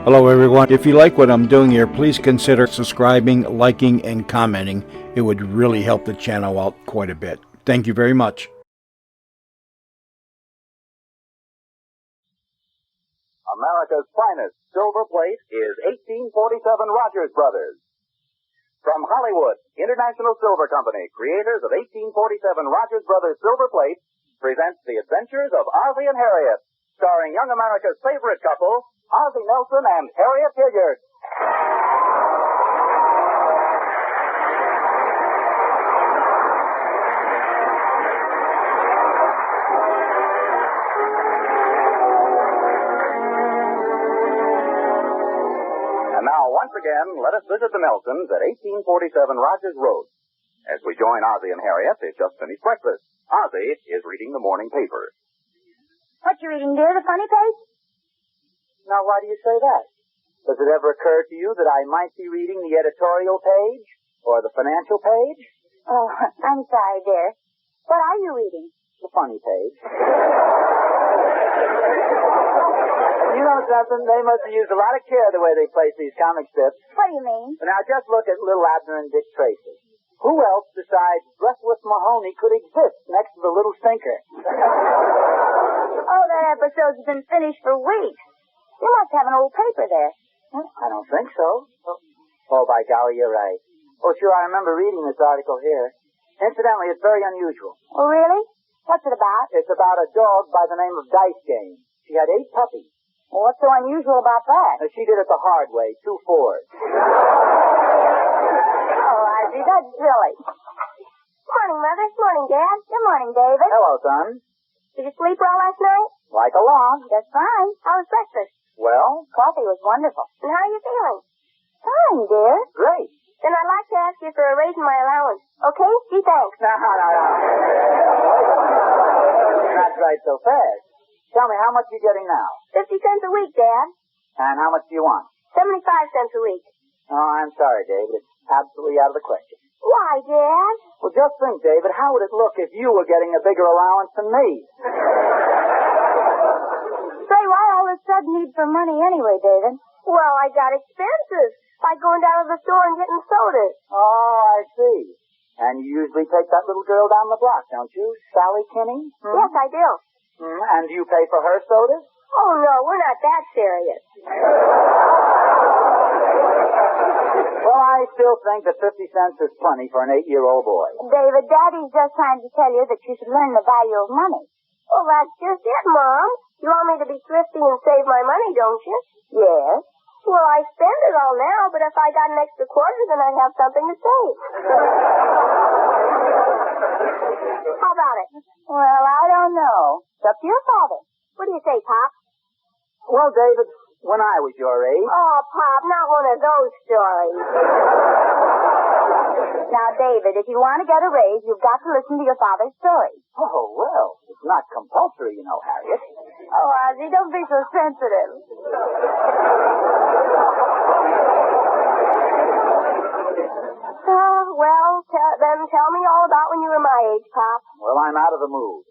Hello everyone. If you like what I'm doing here, please consider subscribing, liking, and commenting. It would really help the channel out quite a bit. Thank you very much. America's finest silver plate is 1847 Rogers Brothers. From Hollywood, International Silver Company, creators of 1847 Rogers Brothers Silver Plate, presents The Adventures of Ozzie and Harriet, starring young America's favorite couple, Ozzie Nelson and Harriet Hilliard. And now, once again, let us visit the Nelsons at 1847 Rogers Road. As we join Ozzie and Harriet, they've just finished breakfast. Ozzie is reading the morning paper. What you reading, dear? The funny page? Now, why do you say that? Does it ever occur to you that I might be reading the editorial page? Or the financial page? Oh, I'm sorry, dear. What are you reading? The funny page. You know something? They must have used a lot of care the way they place these comic strips. What do you mean? Now, just look at little Abner and Dick Tracy. Who else besides Breathless Mahoney could exist next to the little stinker? Oh, that episode's been finished for weeks. You must have an old paper there. I don't think so. Oh, by golly, you're right. Oh, sure, I remember reading this article here. Incidentally, it's very unusual. Oh, really? What's it about? It's about a dog by the name of Dice Game. She had 8 puppies. Well, what's so unusual about that? She did it the hard way, 2 fours. Oh, Ozzie, that's silly. Morning, Mother. Morning, Dad. Good morning, David. Hello, son. Did you sleep well last night? Like a log. Just fine. How was breakfast? Well, Coffee was wonderful. And how are you feeling? Fine, dear. great. Then I'd like to ask you for a raise in my allowance. Okay? Gee, thanks. No. Not right so fast. Tell me, how much are you getting now? 50 cents a week, Dad. And how much do you want? 75 cents a week. Oh, I'm sorry, David. It's absolutely out of the question. Why, Dad? Well, just think, David, how would it look if you were getting a bigger allowance than me? Say, why all this sudden need for money anyway, David? Well, I got expenses. Like going down to the store and getting sodas. Oh, I see. And you usually take that little girl down the block, don't you? Sally Kinney? Yes, I do. And do you pay for her sodas? Oh, no, we're not that serious. Well, I still think that 50 cents is plenty for an 8-year-old boy. David, Daddy's just trying to tell you that you should learn the value of money. Oh, that's just it, Mom. You want me to be thrifty and save my money, don't you? Yes. Well, I spend it all now, but if I got an extra quarter, then I'd have something to save. How about it? Well, I don't know. It's up to your father. What do you say, Pop? Well, David, when I was your age... Oh, Pop, not one of those stories. Now, David, if you want to get a raise, you've got to listen to your father's story. Oh, well, it's not compulsory, you know, Harriet. Oh, Ozzie, don't be so sensitive. Then tell me all about when you were my age, Pop. Well, I'm out of the mood.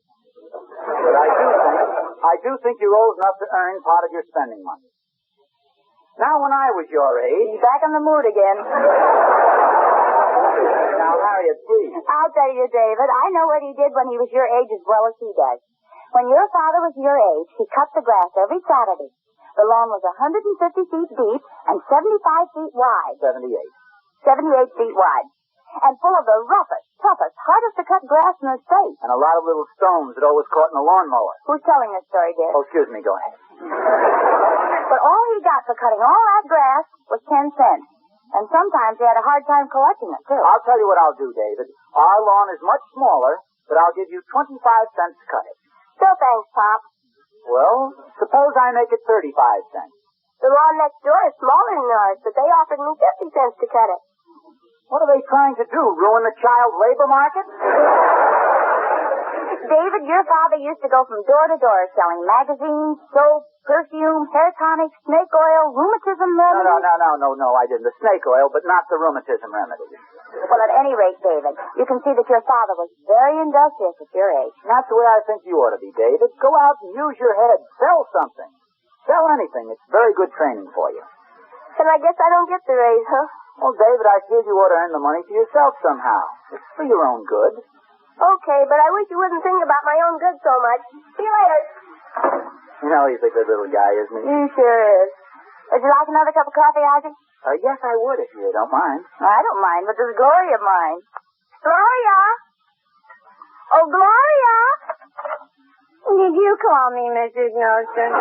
But I do think you're old enough to earn part of your spending money. Now, when I was your age... He's back in the mood again. Now, Harriet, please. I'll tell you, David, I know what he did when he was your age as well as he does. When your father was your age, he cut the grass every Saturday. The lawn was 150 feet deep and 75 feet wide. 78 feet wide. And full of the roughest, toughest, hardest to cut grass in the state. And a lot of little stones that always caught in the lawnmower. Who's telling this story, dear? Oh, excuse me, go ahead. But all he got for cutting all that grass was 10 cents. And sometimes he had a hard time collecting it, too. I'll tell you what I'll do, David. Our lawn is much smaller, but I'll give you 25 cents to cut it. Still thanks, Pop. Well, suppose I make it 35 cents. The lawn next door is smaller than ours, but they offered me 50 cents to cut it. What are they trying to do, ruin the child labor market? David, your father used to go from door to door selling magazines, soap, perfume, hair tonics, snake oil, rheumatism remedies. No, I didn't. The snake oil, but not the rheumatism remedies. Well, at any rate, David, you can see that your father was very industrious at your age. That's the way I think you ought to be, David. Go out and use your head. Sell something. Sell anything. It's very good training for you. Then I guess I don't get the raise, huh? Well, David, I feel you ought to earn the money for yourself somehow. It's for your own good. Okay, but I wish you wouldn't think about my own good so much. See you later. You know he's a good little guy, isn't he? He sure is. Would you like another cup of coffee, Ozzie? Yes, I would, if you don't mind. I don't mind, but does Gloria mind? Gloria? Oh, Gloria? Did you call me, Mrs. Nelson?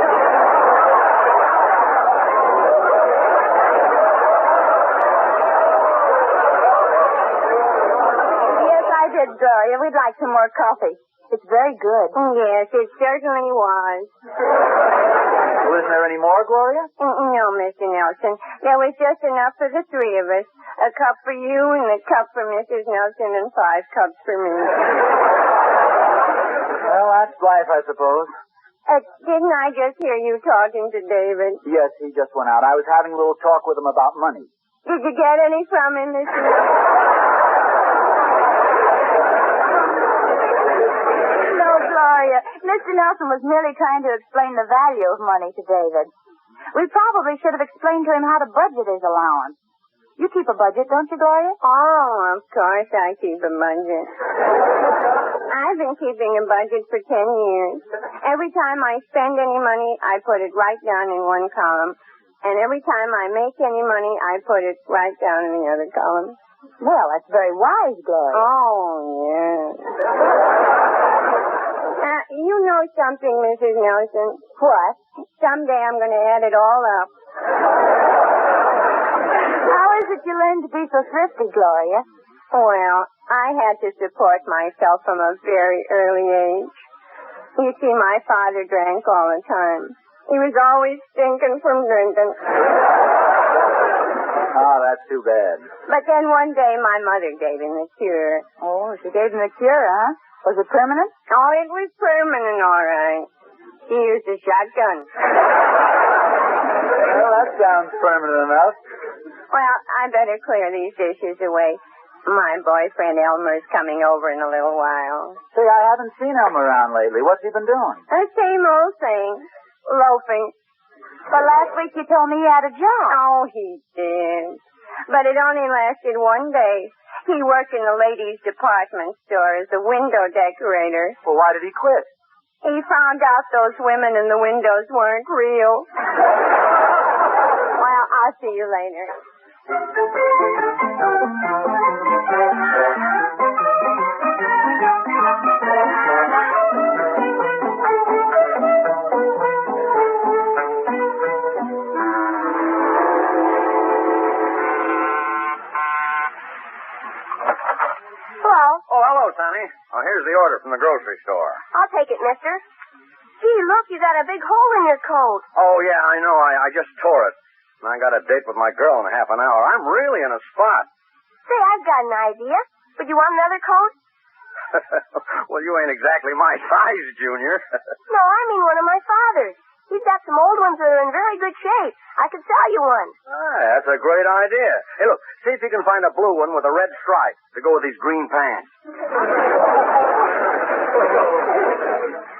Yes, I did, Gloria. We'd like some more coffee. It's very good. Yes, it certainly was. Well, isn't there any more, Gloria? No, Mr. Nelson. There was just enough for the three of us. A cup for you and a cup for Mrs. Nelson and 5 cups for me. Well, that's life, I suppose. Didn't I just hear you talking to David? Yes, he just went out. I was having a little talk with him about money. Did you get any from him, Mr. Nelson? No, Gloria. Mr. Nelson was merely trying to explain the value of money to David. We probably should have explained to him how to budget his allowance. You keep a budget, don't you, Gloria? Oh, of course I keep a budget. I've been keeping a budget for 10 years. Every time I spend any money, I put it right down in one column. And every time I make any money, I put it right down in the other column. Well, that's very wise, Gloria. Oh, yes. You know something, Mrs. Nelson. What? Someday I'm going to add it all up. How is it you learned to be so thrifty, Gloria? Well, I had to support myself from a very early age. You see, my father drank all the time. He was always stinking from drinking. Oh, that's too bad. But then one day my mother gave him the cure. Oh, she gave him the cure, huh? Was it permanent? Oh, it was permanent, all right. He used a shotgun. Well, that sounds permanent enough. Well, I better clear these dishes away. My boyfriend Elmer's coming over in a little while. Say, I haven't seen Elmer around lately. What's he been doing? The same old thing. Loafing. But last week you told me he had a job. Oh, he did. But it only lasted one day. He worked in a ladies' department store as a window decorator. Well, why did he quit? He found out those women in the windows weren't real. Well, I'll see you later. Hello, Sonny. Oh, here's the order from the grocery store. I'll take it, mister. Gee, look, you got a big hole in your coat. Oh, yeah, I know. I just tore it. And I got a date with my girl in a half an hour. I'm really in a spot. Say, I've got an idea. Would you want another coat? Well, you ain't exactly my size, Junior. No, I mean one of my father's. He's got some old ones that are in very good shape. I could sell you one. That's a great idea. Hey, look, see if you can find a blue one with a red stripe to go with these green pants.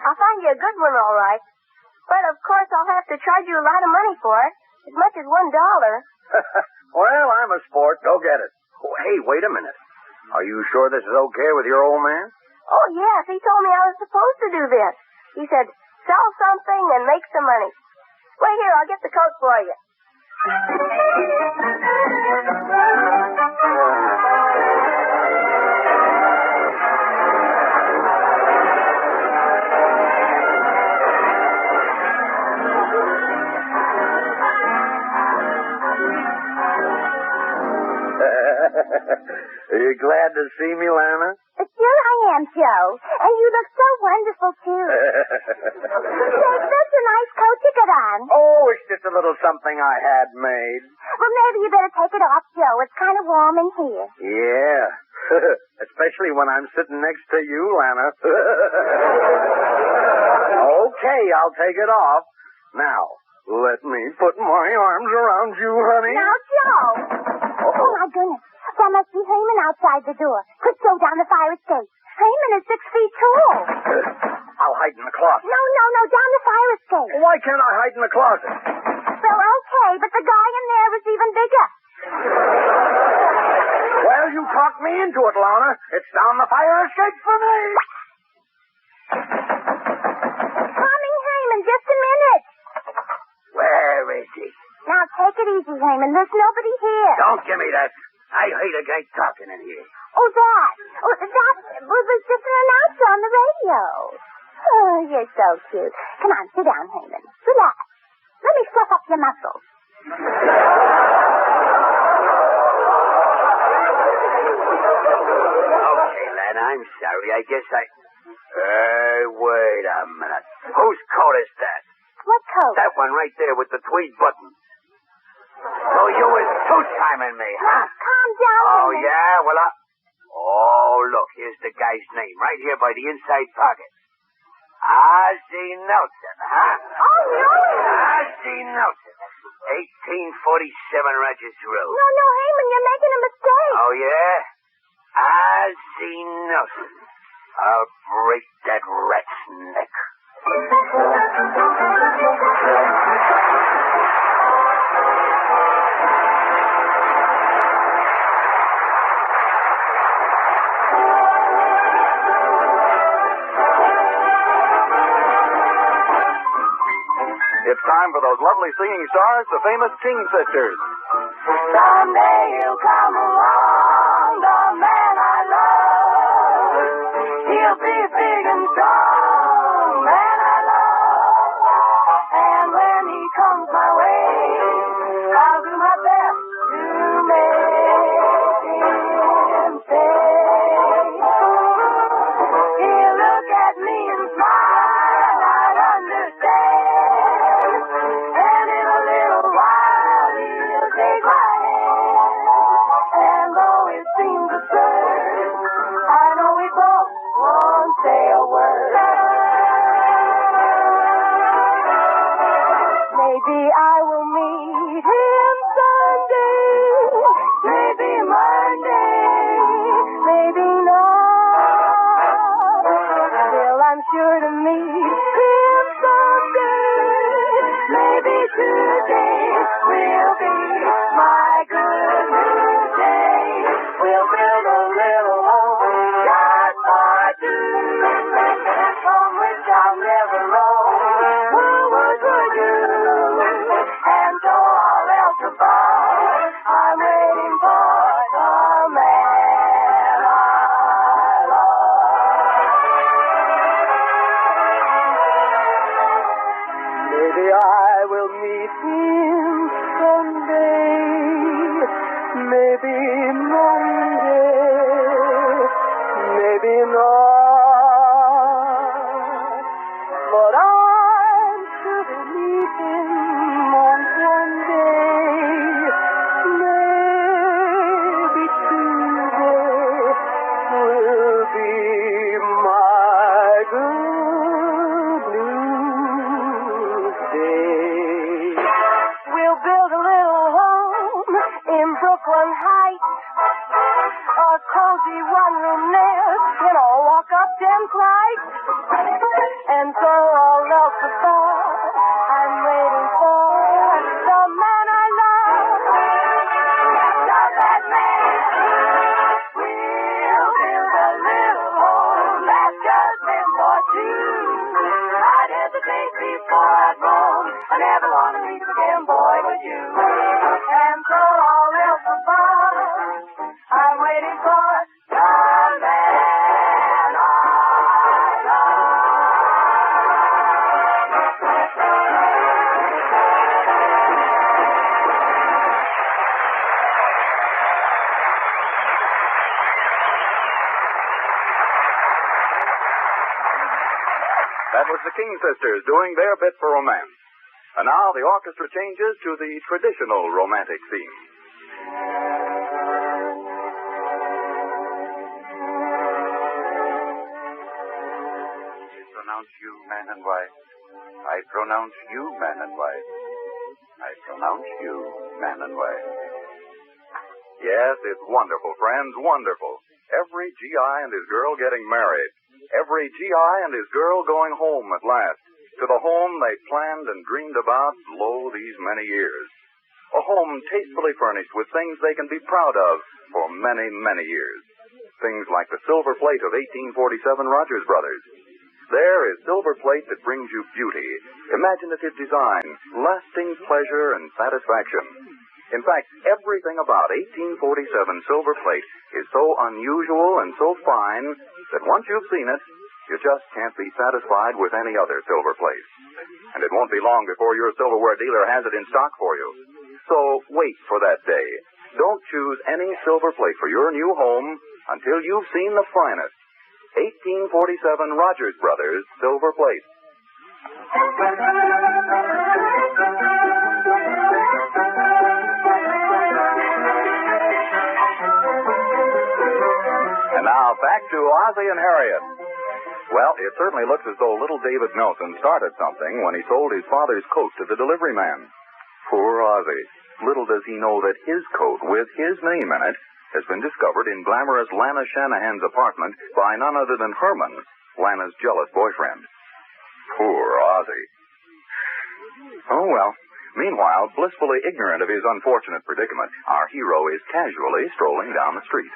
I'll find you a good one, all right. But, of course, I'll have to charge you a lot of money for it. As much as $1. Well, I'm a sport. Go get it. Oh, hey, wait a minute. Are you sure this is okay with your old man? Oh, yes. He told me I was supposed to do this. He said, sell something and make some money. Wait here, I'll get the coat for you. Are you glad to see me, Lana? Sure I am, Joe. And you look so wonderful, too. Say, that's a nice coat you got on. Oh, it's just a little something I had made. Well, maybe you better take it off, Joe. It's kind of warm in here. Yeah. Especially when I'm sitting next to you, Lana. Okay, I'll take it off. Now, let me put my arms around you, honey. Now, Joe. Uh-oh. Oh, my goodness. That must be Heyman outside the door. Quick, throw down the fire escape. Heyman is 6 feet tall. I'll hide in the closet. No, down the fire escape. Well, why can't I hide in the closet? Well, okay, but the guy in there was even bigger. Well, you talked me into it, Lana. It's down the fire escape for me. Coming, Heyman, just a minute. Where is he? Now, take it easy, Heyman. There's nobody here. Don't give me that. I hate a guy talking in here. Oh, that. That was just an announcer on the radio. Oh, you're so cute. Come on, sit down, Heyman. Relax. Let me fluff up your muscles. Okay, lad, I'm sorry. I guess I... Hey, wait a minute. Whose coat is that? What coat? That one right there with the tweed buttons. So you was two-timing me, huh? Calm down, Oh, Heyman. yeah? Well, Oh, look, here's the guy's name, right here by the inside pocket. Ozzie Nelson, huh? Oh, no. Ozzie Nelson. 1847 Rogers Road. No, Heyman, you're making a mistake. Oh, yeah? Ozzie Nelson. I'll break that rat's neck. It's time for those lovely singing stars, the famous King Sisters. Someday he'll come along, the man I love. He'll be big and strong, man I love. And when he comes my way, I'll do my best to make him stay. He'll look at me and smile, I'll understand. And in a little while, he'll take my hand. And though it seems absurd, I know we both won't say a word. Maybe I will meet him someday. Maybe Monday. Maybe not. Still, I'm sure to meet him someday. Maybe today will be my good news day. We'll build a little home just for two, from which I'll never roam. What would you? And so all else above, I'm waiting for the man I love. Maybe I will meet him someday. Maybe Monday. Maybe not. But I'm sure to meet him on one day. Maybe Tuesday will be my good news day. We'll build a little home in Brooklyn Heights. A cozy one-room nest, walk up 10 flights. And so all else above, I'm waiting for the man I love. Does that man? We'll build a little home that's just meant for two. I'd hesitate before I'd roam. I never want to leave again, boy, with you. And so all else above, I'm waiting for the man I love. That was the King Sisters doing their bit for romance. And now the orchestra changes to the traditional romantic theme. I pronounce you man and wife. I pronounce you man and wife. I pronounce you man and wife. Yes, it's wonderful, friends, wonderful. Every GI and his girl getting married. Every GI and his girl going home at last, to the home they planned and dreamed about, these many years. A home tastefully furnished with things they can be proud of for many, many years. Things like the silver plate of 1847 Rogers Brothers. There is silver plate that brings you beauty, imaginative design, lasting pleasure and satisfaction. In fact, everything about 1847 silver plate is so unusual and so fine that once you've seen it, you just can't be satisfied with any other silver plate. And it won't be long before your silverware dealer has it in stock for you. So wait for that day. Don't choose any silver plate for your new home until you've seen the finest 1847 Rogers Brothers silver plate. And now back to Ozzie and Harriet. Well, it certainly looks as though little David Nelson started something when he sold his father's coat to the delivery man. Poor Ozzie. Little does he know that his coat, with his name in it, has been discovered in glamorous Lana Shanahan's apartment by none other than Herman, Lana's jealous boyfriend. Poor Ozzie. Oh, well. Meanwhile, blissfully ignorant of his unfortunate predicament, our hero is casually strolling down the street.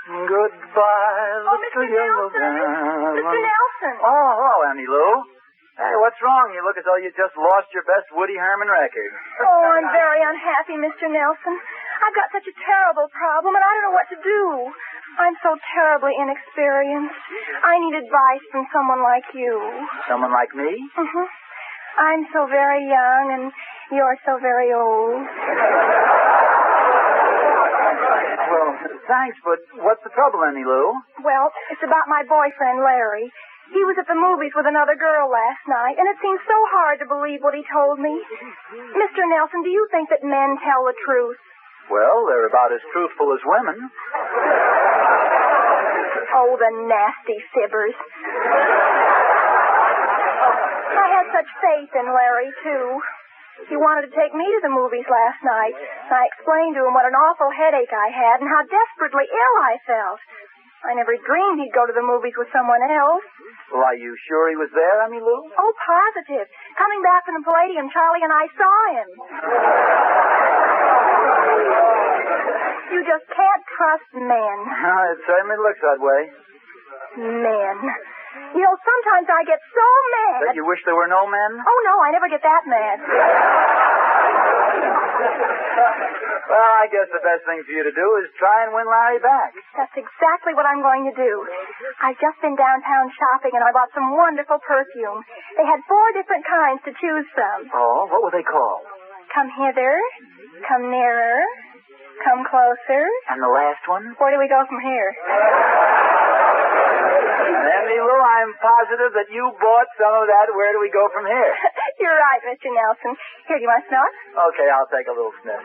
Goodbye, Mr. yellow Nelson. man. Mr. Nelson. Oh, hello, Annie Lou. Hey, what's wrong? You look as though you just lost your best Woody Herman record. Oh, I'm very unhappy, Mr. Nelson. I've got such a terrible problem, and I don't know what to do. I'm so terribly inexperienced. I need advice from someone like you. Someone like me? Mm-hmm. I'm so very young, and you're so very old. Well, thanks, but what's the trouble, Annie Lou? Well, it's about my boyfriend, Larry. He was at the movies with another girl last night, and it seems so hard to believe what he told me. Mr. Nelson, do you think that men tell the truth? Well, they're about as truthful as women. Oh, the nasty fibbers. I had such faith in Larry, too. He wanted to take me to the movies last night. I explained to him what an awful headache I had and how desperately ill I felt. I never dreamed he'd go to the movies with someone else. Well, are you sure he was there, Annie Lou? Oh, positive. Coming back from the Palladium, Charlie and I saw him. You just can't trust men. It certainly looks that way. Men. You know, sometimes I get so mad. That you wish there were no men? Oh, no, I never get that mad. Well, I guess the best thing for you to do is try and win Larry back. That's exactly what I'm going to do. I've just been downtown shopping, and I bought some wonderful perfume. They had 4 different kinds to choose from. Oh, what were they called? Come hither, come nearer, come closer. And the last one? Where do we go from here? Annie Lou, I'm positive that you bought some of that. Where do we go from here? You're right, Mr. Nelson. Here, do you want to snort? Okay, I'll take a little sniff.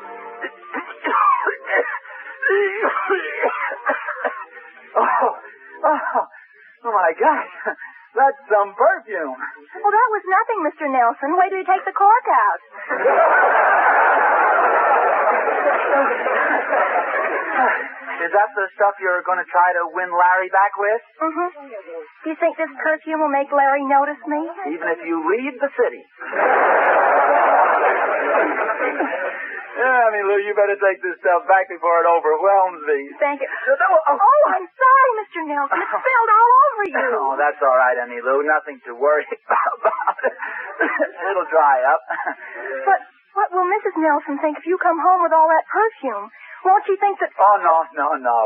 Oh, my gosh. That's some perfume. Well, that was nothing, Mr. Nelson. Wait till you take the cork out. Is that the stuff you're going to try to win Larry back with? Mm-hmm. Do you think this perfume will make Larry notice me? Even if you leave the city. Yeah, I mean, Lou, you better take this stuff back before it overwhelms me. Thank you. Oh, I'm sorry, Mr. Nelson. It spilled all over you. Oh, that's all right, Annie Lou. Nothing to worry about. It'll dry up. But what will Mrs. Nelson think if you come home with all that perfume? Won't she think that... Oh, no,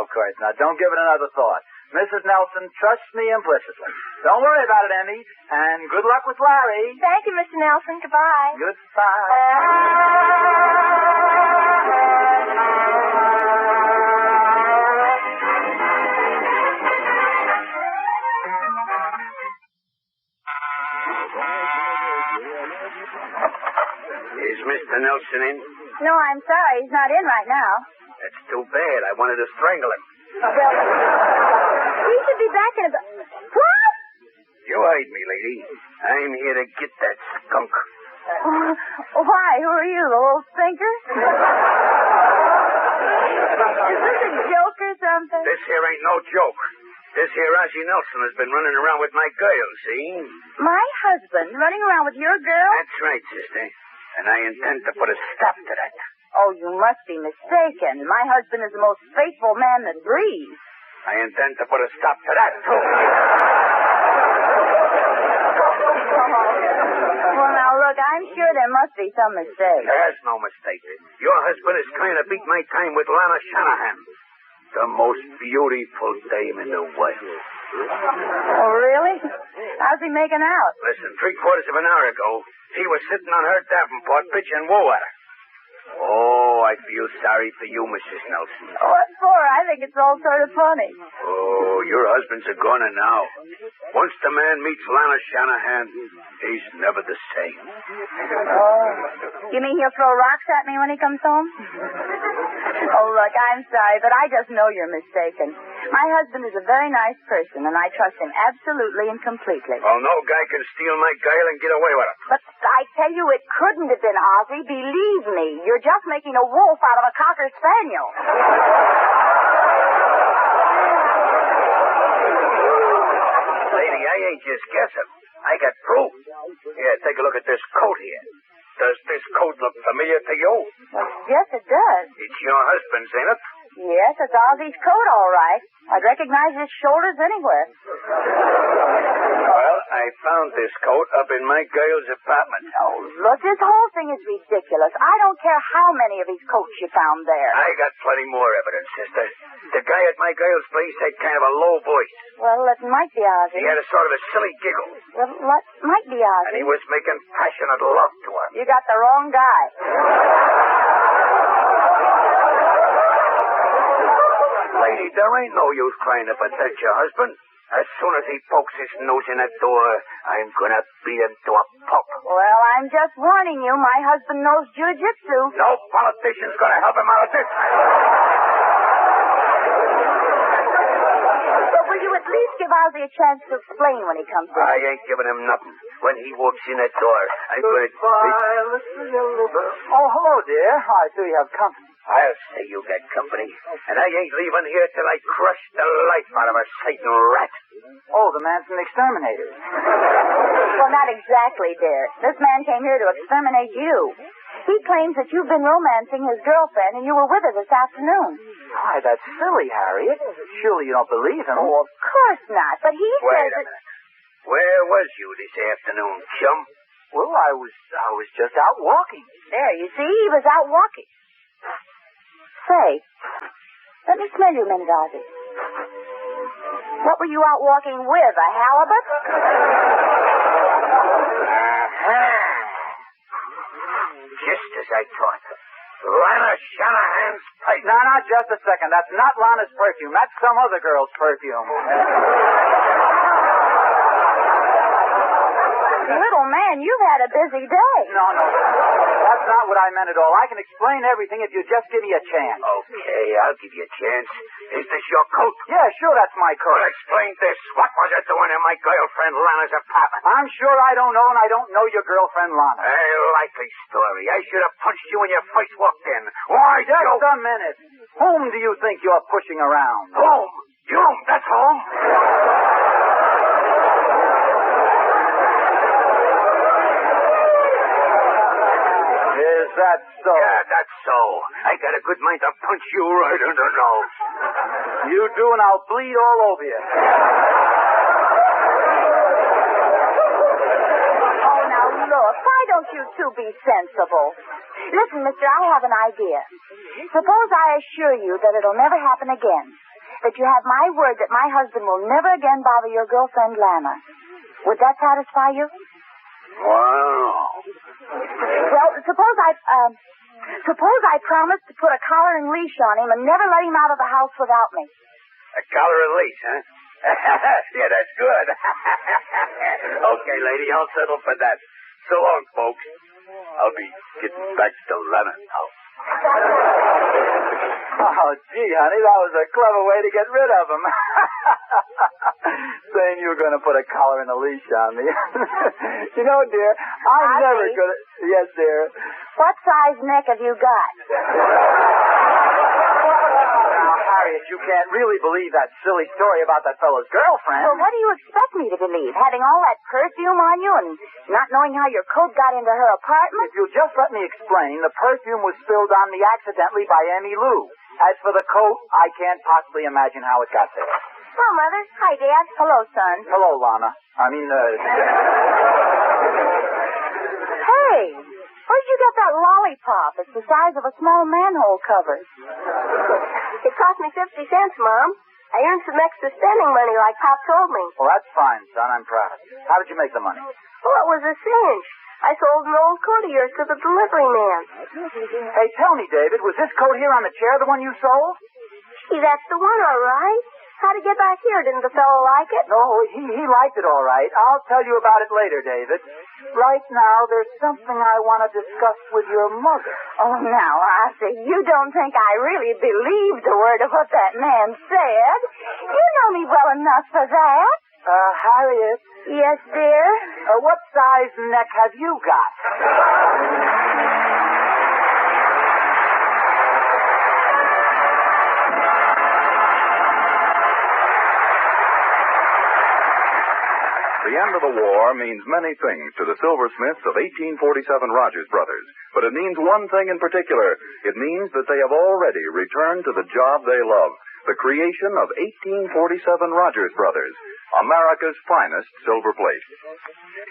of course not. Don't give it another thought. Mrs. Nelson trusts me implicitly. Don't worry about it, Annie. And good luck with Larry. Thank you, Mr. Nelson. Goodbye. Is Mr. Nelson in? No, I'm sorry. He's not in right now. That's too bad. I wanted to strangle him. Well, he should be back in about... What? You heard me, lady. I'm here to get that skunk. Why? Who are you, the little stinker? Is this a joke or something? This here ain't no joke. This here Ozzie Nelson has been running around with my girl, see? My husband running around with your girl? That's right, sister. And I intend to put a stop to that. Oh, you must be mistaken. My husband is the most faithful man that breathes. I intend to put a stop to that, too. Well, now, look, I'm sure there must be some mistake. There's no mistake. Your husband is trying to beat my time with Lana Shanahan. The most beautiful dame in the world. Oh, really? How's he making out? Listen, 3/4 of an hour ago, he was sitting on her davenport pitching wool at her. Oh, I feel sorry for you, Mrs. Nelson. What for? I think it's all sort of funny. Oh, your husband's a goner now. Once the man meets Lana Shanahan, he's never the same. Oh. You mean he'll throw rocks at me when he comes home? Oh, look, I'm sorry, but I just know you're mistaken. My husband is a very nice person, and I trust him absolutely and completely. Well, no guy can steal my girl and get away with it. But I tell you, it couldn't have been Ozzie. Believe me. You're just making a wolf out of a cocker spaniel. Lady, I ain't just guessing. I got proof. Here, take a look at this coat here. Does this coat look familiar to you? Well, yes, it does. It's your husband's, ain't it? Yes, it's Ozzie's coat, all right. I'd recognize his shoulders anywhere. Well, I found this coat up in my girl's apartment. Oh, look, this whole thing is ridiculous. I don't care how many of these coats you found there. I got plenty more evidence, sister. The guy at my girl's place had kind of a low voice. Well, it might be Ozzie. He had a sort of a silly giggle. Well, it might be Ozzie. And he was making passionate love to her. You got the wrong guy. Lady, there ain't no use trying to protect your husband. As soon as he pokes his nose in that door, I'm gonna beat him to a pulp. Well, I'm just warning you. My husband knows jiu-jitsu. No politician's gonna help him out of this. But will you at least give Ozzie a chance to explain when he comes in? I ain't giving him nothing. When he walks in that door, I'm gonna... Oh, hello, dear. I see you have company. I'll say you got company. And I ain't leaving here till I crush the life out of a Satan rat. Oh, the man from the exterminators. Well, not exactly, dear. This man came here to exterminate you. He claims that you've been romancing his girlfriend and you were with her this afternoon. Why, that's silly, Harriet. Surely you don't believe him. Oh, of course not. But he Wait says a minute. Where was you this afternoon, chum? Well, I was just out walking. There, you see, he was out walking. Say, let me smell you a minute, Ozzie. What were you out walking with, a halibut? Just as I thought. Lana Shanahan's pipe. No, just a second. That's not Lana's perfume. That's some other girl's perfume. Little man, you've had a busy day. No. That's not what I meant at all. I can explain everything if you just give me a chance. Okay, I'll give you a chance. Is this your coat? Yeah, sure, that's my coat. Well, explain this. What was it doing in my girlfriend Lana's apartment? I'm sure I don't know, and I don't know your girlfriend, Lana. A likely story. I should have punched you when you first walked in. Why, Just Joe? a minute. Whom do you think you're pushing around? Home. You, that's home. Is that so? Yeah, that's so. I got a good mind to punch you right in the nose. You do, and I'll bleed all over you. Oh, now look, why don't you two be sensible? Listen, mister, I have an idea. Suppose I assure you that it'll never happen again. That you have my word that my husband will never again bother your girlfriend, Lana. Would that satisfy you? Wow. Well, suppose I promise to put a collar and leash on him and never let him out of the house without me. A collar and leash, huh? Yeah, that's good. Okay, lady, I'll settle for that. So long, folks. I'll be getting back to Lana now. Oh, gee, honey, that was a clever way to get rid of him. Saying you were going to put a collar and a leash on me. You know, dear, I'm Ozzie? never going to... Yes, dear. What size neck have you got? Now, Harriet, you can't really believe that silly story about that fellow's girlfriend. Well, what do you expect me to believe? Having all that perfume on you and not knowing how your coat got into her apartment? If you'll just let me explain, the perfume was spilled on me accidentally by Emmy Lou. As for the coat, I can't possibly imagine how it got there. Hello, Mother. Hi, Dad. Hello, son. Hello, Lana. Hey, where'd you get that lollipop? It's the size of a small manhole cover. It cost me 50 cents, Mom. I earned some extra spending money like Pop told me. Well, that's fine, son. I'm proud of you. How did you make the money? Well, it was a cinch. I sold an old coat of yours to the delivery man. Hey, tell me, David, was this coat here on the chair the one you sold? Gee, that's the one, all right. How'd it get back here? Didn't the fellow like it? No, he liked it all right. I'll tell you about it later, David. Right now, there's something I want to discuss with your mother. Oh, now, Ozzie, you don't think I really believed a word of what that man said? You know me well enough for that. Harriet. Yes, dear? What size neck have you got? The end of the war means many things to the silversmiths of 1847 Rogers Brothers, but it means one thing in particular. It means that they have already returned to the job they love, the creation of 1847 Rogers Brothers, America's finest silver plate.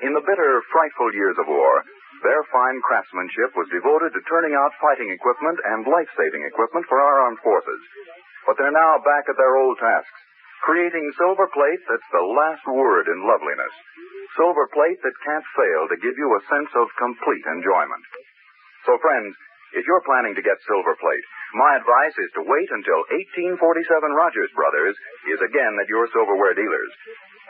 In the bitter, frightful years of war, their fine craftsmanship was devoted to turning out fighting equipment and life-saving equipment for our armed forces. But they're now back at their old tasks, creating silver plate that's the last word in loveliness. Silver plate that can't fail to give you a sense of complete enjoyment. So, friends, if you're planning to get silver plate, my advice is to wait until 1847 Rogers Brothers is again at your silverware dealers.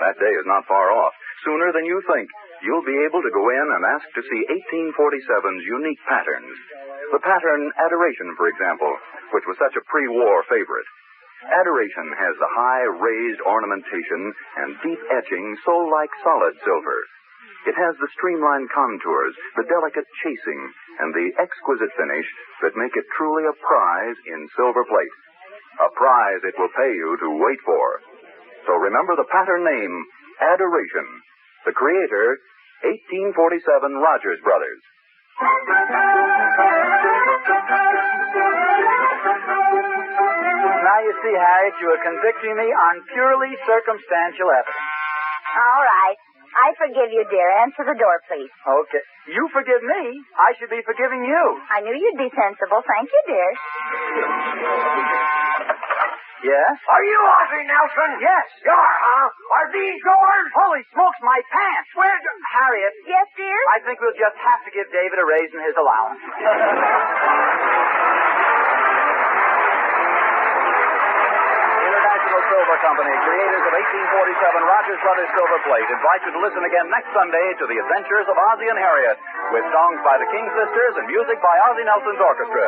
That day is not far off. Sooner than you think, you'll be able to go in and ask to see 1847's unique patterns. The pattern Adoration, for example, which was such a pre-war favorite. Adoration has the high raised ornamentation and deep etching so like solid silver. It has the streamlined contours, the delicate chasing, and the exquisite finish that make it truly a prize in silver plate. A prize it will pay you to wait for. So remember the pattern name, Adoration. The creator, 1847 Rogers Brothers. Now you see, Harriet, you are convicting me on purely circumstantial evidence. All right. I forgive you, dear. Answer the door, please. Okay. You forgive me. I should be forgiving you. I knew you'd be sensible. Thank you, dear. Yes? Are you Ozzie Nelson? Yes. You are, huh? Are these yours? Holy smokes, my pants. Where's... Harriet. Yes, dear? I think we'll just have to give David a raise in his allowance. International Silver Company, creators of 1847 Rogers Brothers Silver Plate, invite you to listen again next Sunday to the adventures of Ozzie and Harriet, with songs by the King Sisters and music by Ozzie Nelson's orchestra.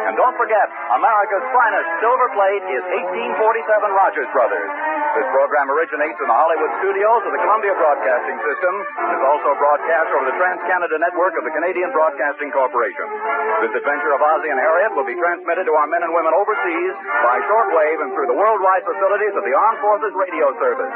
And don't forget, America's finest silver plate is 1847 Rogers Brothers. This program originates in the Hollywood studios of the Columbia Broadcasting System and is also broadcast over the Trans-Canada Network of the Canadian Broadcasting Corporation. This adventure of Ozzie and Harriet will be transmitted to our men and women overseas by shortwave and through the worldwide facilities of the Armed Forces Radio Service.